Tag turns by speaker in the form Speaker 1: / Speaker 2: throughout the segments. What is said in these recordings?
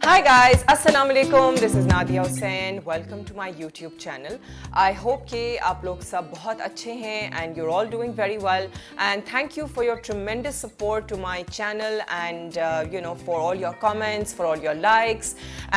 Speaker 1: Hi guys, Assalamu alaikum. This is Nadia Hussain. Welcome to my YouTube channel. I hope कि आप लोग सब बहुत अच्छे हैं and you're all doing very well. And thank you for your tremendous support to my channel and for all your comments, for all your likes.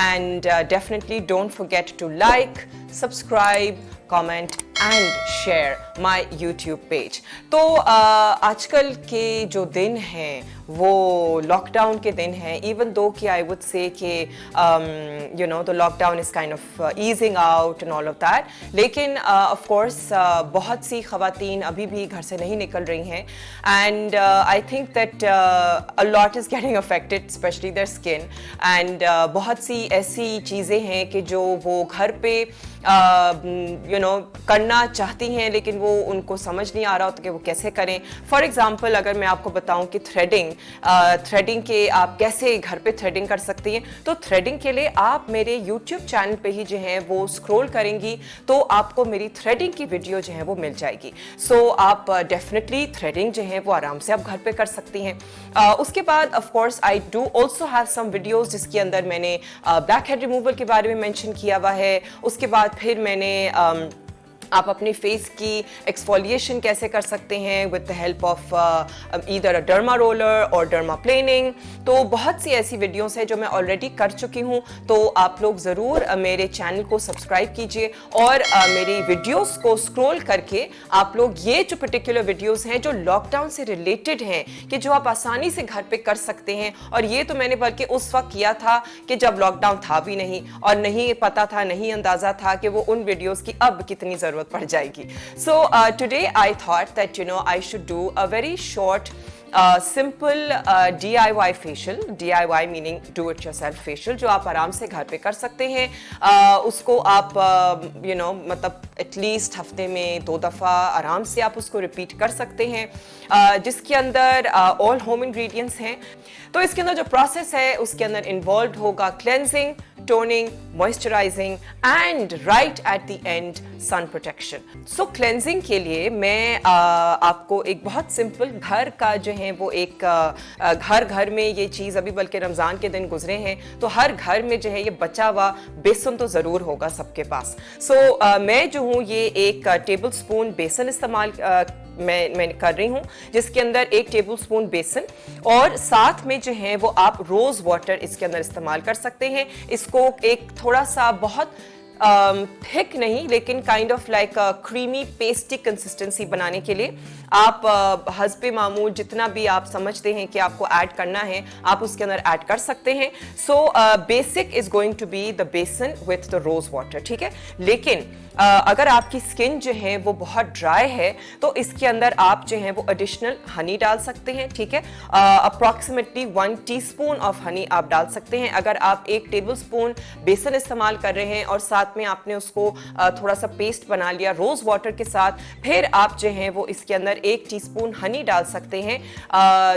Speaker 1: And definitely don't forget to like, subscribe, comment and share my YouTube page. तो आजकल के जो दिन हैं वो lockdown के दिन हैं. Even though कि I would say कि the lockdown is kind of easing out and all of that, लेकिन of course बहुत सी ख़वातीन अभी भी घर से नहीं निकल रही हैं and I think that a lot is getting affected, especially their skin. And बहुत सी ऐसी चीज़ें हैं कि जो वो घर पे करना चाहती हैं लेकिन वो उनको समझ नहीं आ रहा होता कि वो कैसे करें. फॉर एग्जांपल अगर मैं आपको बताऊं कि थ्रेडिंग के आप कैसे घर पे थ्रेडिंग कर सकती हैं, तो थ्रेडिंग के लिए आप मेरे यूट्यूब चैनल पे ही जो है वो स्क्रॉल करेंगी तो आपको मेरी थ्रेडिंग की वीडियो जो है वो मिल जाएगी. सो आप डेफिनेटली थ्रेडिंग जो है वो आराम से आप घर पे कर सकती हैं. उसके बाद of course I do also have some videos जिसके अंदर मैंने ब्लैक हेड रिमूवल के बारे में मेंशन किया हुआ है. उसके बाद फिर मैंने आप अपने फेस की एक्सफोलिएशन कैसे कर सकते हैं with the help of either a derma roller और डर्मा प्लेनिंग. तो बहुत सी ऐसी वीडियोस हैं जो मैं ऑलरेडी कर चुकी हूँ. तो आप लोग ज़रूर मेरे चैनल को सब्सक्राइब कीजिए और मेरी वीडियोस को स्क्रॉल करके आप लोग ये जो पर्टिकुलर वीडियोस हैं जो लॉकडाउन से रिलेटेड हैं कि जो आप आसानी से घर पे कर सकते हैं. और ये तो मैंने बल्कि उस वक्त किया था कि जब लॉकडाउन था भी नहीं और नहीं पता था, नहीं अंदाज़ा था कि वो उन वीडियोज़ की अब कितनी ज़रूरत पड़ जाएगी. So today I thought that I should do a very short simple DIY facial. DIY meaning do it yourself facial जो आप आराम से घर पे कर सकते हैं. उसको आप मतलब एटलीस्ट हफ्ते में 2 दफ़ा आराम से आप उसको रिपीट कर सकते हैं, जिसके अंदर ऑल होम इंग्रेडिएंट्स हैं. तो इसके अंदर जो प्रोसेस है उसके अंदर इन्वॉल्व होगा cleansing, toning, moisturising and right at the end sun protection. So cleansing के लिए मैं आपको एक बहुत सिंपल घर का जो है वो एक घर में ये चीज़ अभी बल्कि रमज़ान के दिन गुजरे हैं तो हर घर में जो है ये बचा हुआ बेसन तो ज़रूर होगा सबके पास. सो मैं जो हूँ ये 1 टेबल स्पून बेसन इस्तेमाल मैं कर रही हूँ, जिसके अंदर 1 टेबल स्पून बेसन और साथ में जो है वो आप रोज़ वाटर इसके अंदर इस्तेमाल कर सकते हैं. इसको एक थोड़ा सा बहुत थिक नहीं लेकिन kind of like creamy pasty consistency बनाने के लिए आप हस्बे मामूल जितना भी आप समझते हैं कि आपको ऐड करना है आप उसके अंदर ऐड कर सकते हैं. So basic is going to be the besan with the rose water. ठीक है, लेकिन अगर आपकी स्किन जो है वो बहुत ड्राई है तो इसके अंदर आप जो है वो एडिशनल हनी डाल सकते हैं. ठीक है, अप्रॉक्सीमेटली 1 टीस्पून ऑफ हनी आप डाल सकते हैं. अगर आप 1 टेबल स्पून बेसन इस्तेमाल कर रहे हैं और साथ में आपने उसको थोड़ा सा पेस्ट बना लिया रोज वाटर के साथ, फिर आप जो है वो इसके अंदर 1 टीस्पून हनी डाल सकते हैं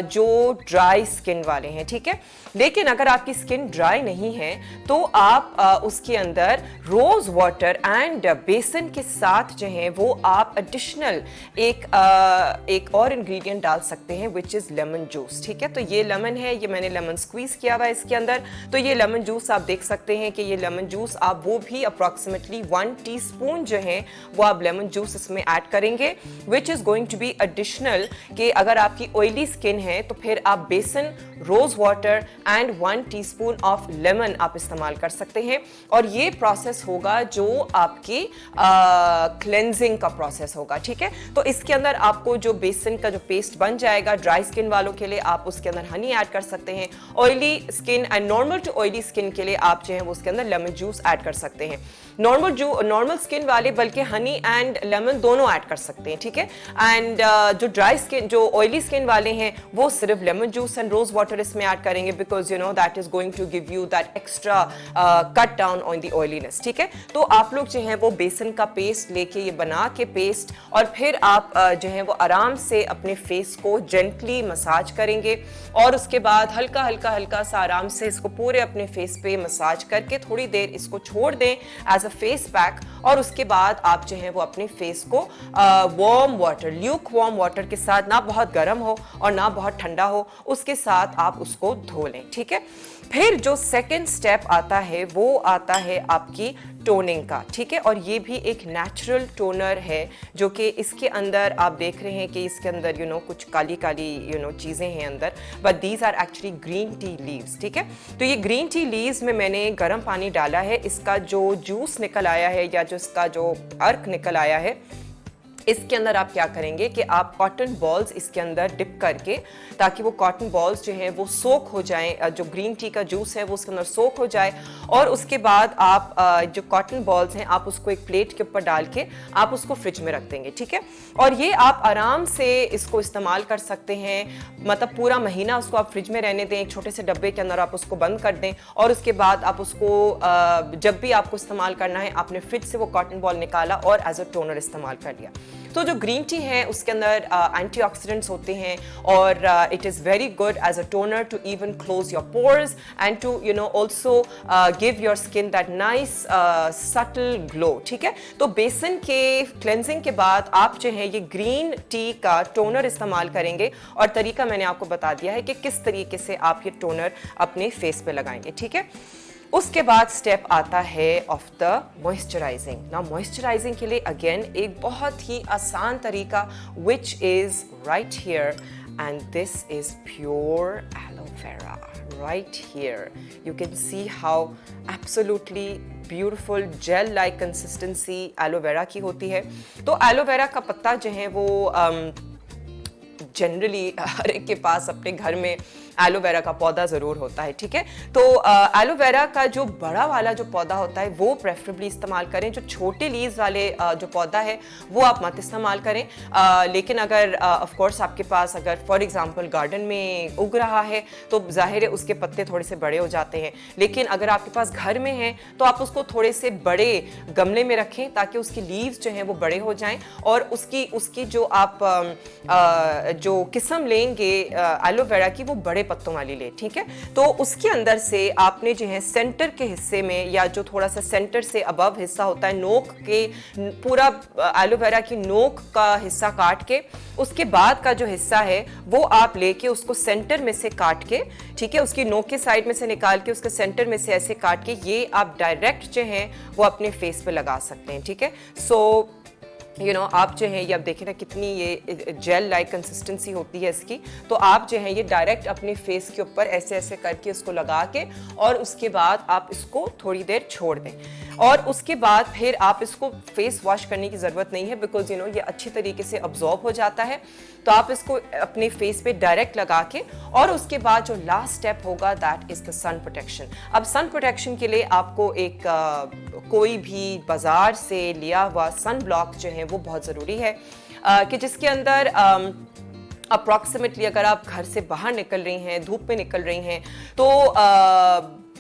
Speaker 1: जो ड्राई स्किन वाले हैं. ठीक है, लेकिन अगर आपकी स्किन ड्राई नहीं है तो आप उसके अंदर रोज वाटर एंड बेसन के साथ जो है वो आप एडिशनल एक और इंग्रेडिएंट डाल सकते हैं विच इज लेमन जूस. ठीक है, तो ये लेमन है, ये मैंने लेमन स्क्वीज किया हुआ है इसके अंदर. तो ये लेमन जूस आप देख सकते हैं कि ये लेमन जूस आप वो भी अप्रॉक्सीमेटली 1 टीस्पून जो है वो आप लेमन जूस इसमें ऐड करेंगे which is going to be additional. कि अगर आपकी ऑयली स्किन है तो फिर आप besan, rose water and 1 teaspoon of lemon आप इस्तेमाल कर सकते हैं. और ये प्रोसेस होगा जो आपकी क्लेंजिंग का प्रोसेस होगा. ठीक है, तो इसके अंदर आपको जो बेसन का जो पेस्ट बन जाएगा ड्राई स्किन वालों के लिए आप उसके अंदर हनी ऐड कर सकते हैं. Oily skin and normal to oily skin के लिए आप जो है वो उसके अंदर लेमन जूस ऐड कर सकते हैं. नॉर्मल स्किन वाले बल्कि हनी एंड लेमन दोनों ऐड कर सकते हैं. ठीक है, एंड जो ड्राई स्किन जो ऑयली स्किन वाले हैं वो सिर्फ lemon juice and rose water इसमें ऐड करेंगे because that is going to give you that extra cut down on the oiliness. ठीक है, तो आप लोग जो है वो बेसन का पेस्ट लेके ये बना के पेस्ट, और फिर आप जो है वो आराम से अपने फेस को जेंटली मसाज करेंगे, और उसके बाद हल्का हल्का हल्का सा आराम से इसको पूरे अपने फेस पे मसाज करके थोड़ी देर इसको छोड़ दें एज अ फेस पैक। और उसके बाद आप जो है वो अपने फेस को warm water, Luke warm water के साथ, ना बहुत गर्म हो और ना बहुत ठंडा हो, उसके साथ आप उसको धो लें, ठीक है। फिर जो सेकंड स्टेप आता है वो आता है आपकी टोनिंग का, ठीक है। और ये भी एक नेचुरल टोनर है जो कि इसके अंदर आप देख रहे हैं कि इसके अंदर कुछ काली काली चीज़ें हैं अंदर, but these are actually green tea leaves, ठीक है। तो ये ग्रीन टी लीव्स में मैंने गर्म पानी डाला है, इसका जो जूस निकल आया है या जो इसका जो अर्क निकल आया है, इसके अंदर आप क्या करेंगे कि आप कॉटन बॉल्स इसके अंदर डिप करके, ताकि वो कॉटन बॉल्स जो हैं वो सोक हो जाएं, जो ग्रीन टी का जूस है वो उसके अंदर सोक हो जाए, और उसके बाद आप जो कॉटन बॉल्स हैं आप उसको एक प्लेट के ऊपर डाल के आप उसको फ्रिज में रख देंगे, ठीक है। और ये आप आराम से इसको इस्तेमाल कर सकते हैं, मतलब पूरा महीना उसको आप फ्रिज में रहने दें, एक छोटे से डब्बे के अंदर आप उसको बंद कर दें, और उसके बाद आप उसको जब भी आपको इस्तेमाल करना है आपने फ्रिज से वो कॉटन बॉल निकाला और एज अ टोनर इस्तेमाल कर लिया। तो जो ग्रीन टी है उसके अंदर एंटीऑक्सीडेंट्स होते हैं, और it is very good as a toner to even close your pores and to also give your skin that nice subtle glow, ठीक है। तो बेसन के क्लेंजिंग के बाद आप जो है ये ग्रीन टी का टोनर इस्तेमाल करेंगे, और तरीका मैंने आपको बता दिया है कि किस तरीके से आप ये टोनर अपने फेस पे लगाएंगे, ठीक है। उसके बाद स्टेप आता है ऑफ द मॉइस्चराइजिंग। ना मॉइस्चराइजिंग के लिए अगेन एक बहुत ही आसान तरीका which is right here, and this is pure aloe vera right here. You can see how absolutely beautiful gel like consistency aloe vera की होती है। तो एलोवेरा का पत्ता जो है वो जनरली हर एक के पास अपने घर में एलोवेरा का पौधा ज़रूर होता है, ठीक है। तो एलोवेरा का जो बड़ा वाला जो पौधा होता है वो प्रेफरेबली इस्तेमाल करें, जो छोटे लीव्स वाले जो पौधा है वो आप मत इस्तेमाल करें। लेकिन अगर ऑफ कोर्स आपके पास अगर फॉर एग्जांपल गार्डन में उग रहा है तो जाहिर है उसके पत्ते थोड़े से बड़े हो जाते हैं, लेकिन अगर आपके पास घर में है तो आप उसको थोड़े से बड़े गमले में रखें ताकि उसकी लीव्स जो हैं वो बड़े हो जाएं, और उसकी जो आप जो किस्म लेंगे एलोवेरा की वो बड़े पत्तों वाली ले, ठीक है। तो उसके अंदर से आपने जो है सेंटर के हिस्से में, या जो थोड़ा सा सेंटर से अबव हिस्सा होता है, नोक के पूरा एलोवेरा की नोक का हिस्सा काट के उसके बाद का जो हिस्सा है वो आप लेके उसको सेंटर में से काट के, ठीक है, उसकी नोक के साइड में से निकाल के उसके सेंटर में से ऐसे काट के ये आप डायरेक्ट जो है वो अपने फेस पे लगा सकते हैं, ठीक है। सो आप जो है ये अब देखें ना कितनी ये जेल लाइक कंसिस्टेंसी होती है इसकी, तो आप जो है ये डायरेक्ट अपने फेस के ऊपर ऐसे ऐसे करके उसको लगा के, और उसके बाद आप इसको थोड़ी देर छोड़ दें, और उसके बाद फिर आप इसको फेस वॉश करने की ज़रूरत नहीं है, बिकॉज ये अच्छी तरीके से अब्जॉर्ब हो जाता है। तो आप इसको अपने फेस पे डायरेक्ट लगा के, और उसके बाद जो लास्ट स्टेप होगा that is the sun protection. अब सन प्रोटेक्शन के लिए आपको एक कोई भी बाजार से लिया हुआ सन ब्लॉक जो है वो बहुत ज़रूरी है, कि जिसके अंदर अप्रॉक्सीमेटली अगर आप घर से बाहर निकल रही हैं, धूप में निकल रही हैं, तो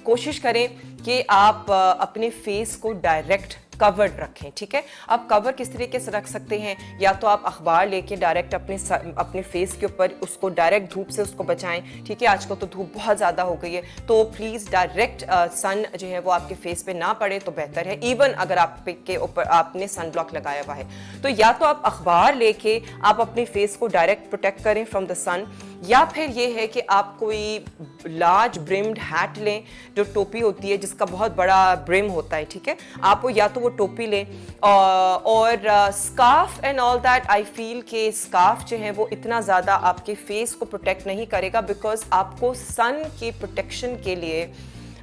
Speaker 1: कोशिश करें कि आप अपने फेस को डायरेक्ट कवर्ड रखें, ठीक है। अब कवर किस तरीके से रख सकते हैं, या तो आप अखबार लेके डायरेक्ट अपने फेस के ऊपर उसको डायरेक्ट धूप से उसको बचाएं, ठीक है। आजकल तो धूप बहुत ज़्यादा हो गई है, तो प्लीज़ डायरेक्ट सन जो है वो आपके फेस पे ना पड़े तो बेहतर है। इवन अगर आपके ऊपर आपने सन ब्लॉक लगाया हुआ है तो या तो आप अखबार लेके आप अपने फेस को डायरेक्ट प्रोटेक्ट करें फ्रॉम द सन, या फिर ये है कि आप कोई लार्ज ब्रिम्ड हैट लें, जो टोपी होती है जिसका बहुत बड़ा ब्रिम होता है, ठीक है। आप वो या तो वो टोपी लें, और scarf and all that. I feel कि स्कार्फ जो है वो इतना ज़्यादा आपके फेस को प्रोटेक्ट नहीं करेगा, बिकॉज आपको सन की प्रोटेक्शन के लिए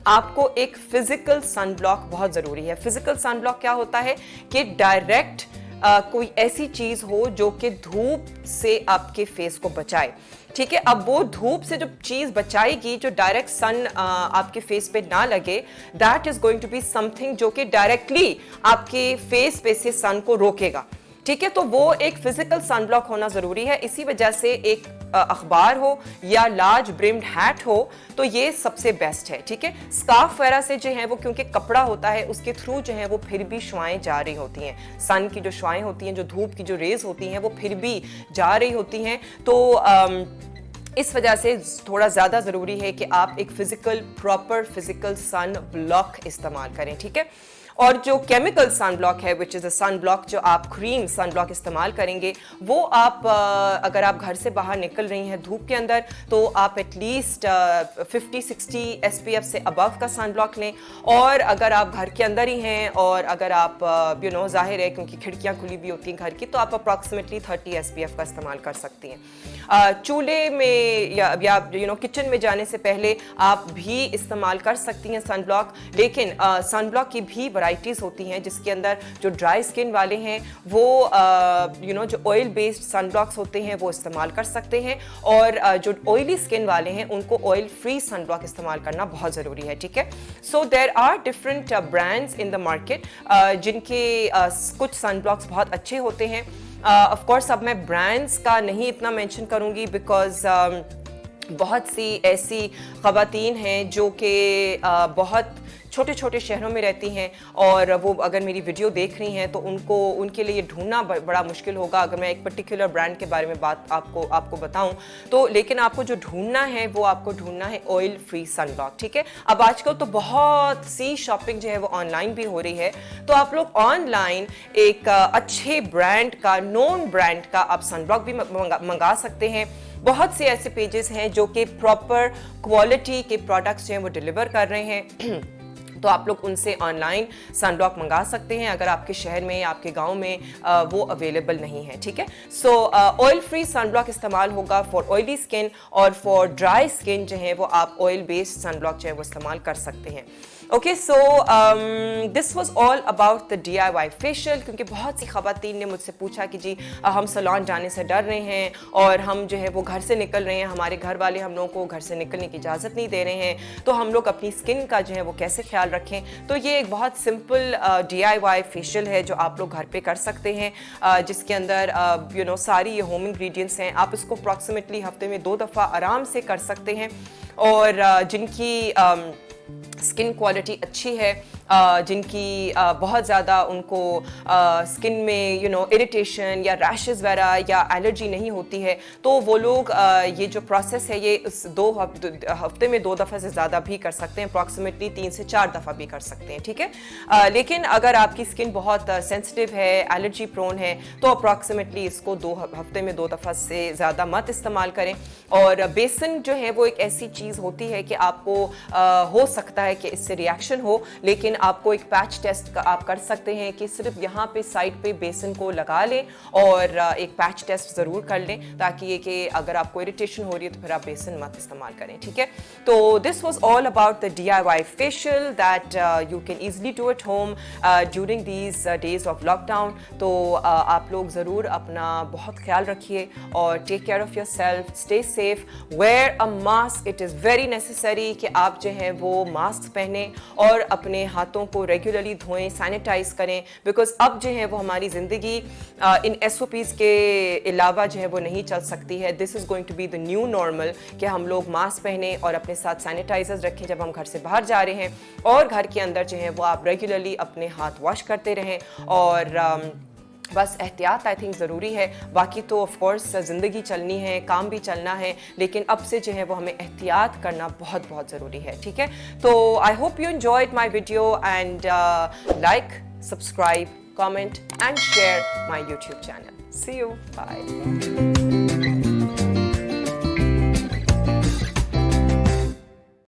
Speaker 1: आपको एक फिजिकल सन ब्लॉक बहुत ज़रूरी है। फिजिकल सन ब्लॉक क्या होता है कि डायरेक्ट कोई ऐसी चीज़ हो जो कि धूप से आपके फेस को बचाए, ठीक है। अब वो धूप से जो चीज़ बचाएगी, जो डायरेक्ट सन आपके फेस पे ना लगे, that is going to be something जो कि डायरेक्टली आपके फेस पे से सन को रोकेगा, ठीक है। तो वो एक फिजिकल सनब्लॉक होना जरूरी है। इसी वजह से एक अखबार हो या लार्ज ब्रिम्ड हैट हो तो ये सबसे बेस्ट है। ठीक है। स्कार्फ वगैरह से जो है वो, क्योंकि कपड़ा होता है, उसके थ्रू जो है वो फिर भी शुआएं जा रही होती हैं, सन की जो शुआएं होती हैं, जो धूप की जो रेज होती हैं, वो फिर भी जा रही होती हैं। तो इस वजह से थोड़ा ज़्यादा ज़रूरी है कि आप एक physical, proper physical sun block इस्तेमाल करें। ठीक है। और जो केमिकल सन ब्लॉक है, which is a sun block, जो आप क्रीम सन ब्लॉक इस्तेमाल करेंगे, वो आप अगर आप घर से बाहर निकल रही हैं धूप के अंदर, तो आप एटलीस्ट 50-60 SPF से अबव का सन ब्लॉक लें। और अगर आप घर के अंदर ही हैं और अगर आप जाहिर है क्योंकि खिड़कियाँ खुली भी होती हैं घर की, तो आप अप्रॉक्सीमेटली 30 SPF का इस्तेमाल कर सकती हैं। चूल्हे में या किचन में जाने से पहले आप भी इस्तेमाल कर सकती हैं सन ब्लॉक, लेकिन सन ब्लॉक की भी वैराइटीज होती हैं, जिसके अंदर जो ड्राई स्किन वाले हैं वो जो ऑयल बेस्ड सन ब्लॉक्स होते हैं वो इस्तेमाल कर सकते हैं, और जो ऑयली स्किन वाले हैं उनको ऑयल फ्री सन ब्लॉक इस्तेमाल करना बहुत ज़रूरी है। ठीक है। So there are different brands in the market जिनके कुछ सन ब्लॉक्स बहुत अच्छे होते हैं। ऑफ कोर्स अब मैं ब्रांड्स का नहीं इतना मेंशन करूंगी, बिकॉज बहुत सी ऐसी ख़वातीन हैं जो कि बहुत छोटे छोटे शहरों में रहती हैं, और वो अगर मेरी वीडियो देख रही हैं तो उनके लिए ढूंढना बड़ा मुश्किल होगा अगर मैं एक पर्टिकुलर ब्रांड के बारे में बात आपको बताऊं तो। लेकिन आपको जो ढूंढना है वो आपको ढूंढना है ऑयल फ्री सन ब्लॉक। ठीक है। अब आजकल तो बहुत सी शॉपिंग जो है वो ऑनलाइन भी हो रही है, तो आप लोग ऑनलाइन एक अच्छे ब्रांड का, नोन ब्रांड का आप सन ब्लॉक भी मंगा सकते हैं। बहुत से ऐसे पेजेस हैं जो कि प्रॉपर क्वालिटी के प्रोडक्ट्स जो हैं वो डिलीवर कर रहे हैं तो आप लोग उनसे ऑनलाइन सन ब्लॉक मंगा सकते हैं अगर आपके शहर में या आपके गांव में वो अवेलेबल नहीं है। ठीक है। So oil free sun block इस्तेमाल होगा फॉर ऑयली स्किन, और फॉर ड्राई स्किन जो है वो आप ऑयल बेस्ड सन ब्लॉक जो है वो इस्तेमाल कर सकते हैं। Okay. So this was all about the DIY facial, क्योंकि बहुत सी ख़वातीन ने मुझसे पूछा कि जी हम सैलून जाने से डर रहे हैं और हम जो है वो घर से निकल रहे हैं, हमारे घर वाले हम लोगों को घर से निकलने की इजाज़त नहीं दे रहे हैं, तो हम लोग अपनी स्किन का जो है वो कैसे ख्याल रखें। तो ये एक बहुत सिंपल DIY फेशियल है जो आप लोग घर पे कर सकते हैं, जिसके अंदर सारी ये होम इंग्रेडिएंट्स हैं। आप इसको अप्रॉक्सीमेटली हफ्ते में 2 दफ़ा आराम से कर सकते हैं, और जिनकी स्किन क्वालिटी अच्छी है, जिनकी बहुत ज़्यादा उनको स्किन में इरिटेशन या रैशेस वगैरह या एलर्जी नहीं होती है, तो वो लोग ये जो प्रोसेस है ये इस 2 हफ्ते में 2 दफ़ा से ज़्यादा भी कर सकते हैं, अप्रॉक्सीमेटली 3 से 4 दफ़ा भी कर सकते हैं। ठीक है। लेकिन अगर आपकी स्किन बहुत सेंसिटिव है, एलर्जी प्रोन है, तो अप्रॉक्सीमेटली इसको 2 हफ्ते में 2 दफ़ा से ज़्यादा मत इस्तेमाल करें। और बेसन जो है वो एक ऐसी चीज़ होती है कि आपको हो सकता है कि इससे रिएक्शन हो, लेकिन आपको एक पैच टेस्ट का आप कर सकते हैं कि सिर्फ यहाँ पे साइड पे बेसन को लगा लें और एक पैच टेस्ट ज़रूर कर लें, ताकि ये कि अगर आपको इरिटेशन हो रही है तो फिर आप बेसन मत इस्तेमाल करें। ठीक है। तो this was all about the DIY facial that you can easily do at home during these days of lockdown. तो आप लोग ज़रूर अपना बहुत ख्याल रखिए और take care of yourself, stay safe, wear a mask. It is very necessary कि आप जो है वो मास्क पहने और अपने हाथों को रेगुलरली धोएं, सैनिटाइज करें, बिकॉज अब जो है वो हमारी ज़िंदगी इन SOPs के अलावा जो है वो नहीं चल सकती है। This is going to be the new normal कि हम लोग मास्क पहने और अपने साथ सैनिटाइजर्स रखें जब हम घर से बाहर जा रहे हैं, और घर के अंदर जो है वो आप रेगुलरली अपने हाथ वॉश करते रहें, और बस एहतियात आई थिंक ज़रूरी है। बाकी तो ऑफ कोर्स ज़िंदगी चलनी है, काम भी चलना है, लेकिन अब से जो है वो हमें एहतियात करना बहुत बहुत ज़रूरी है। ठीक है। तो I hope you enjoyed my video and like, subscribe, comment and share my YouTube channel. See you, bye.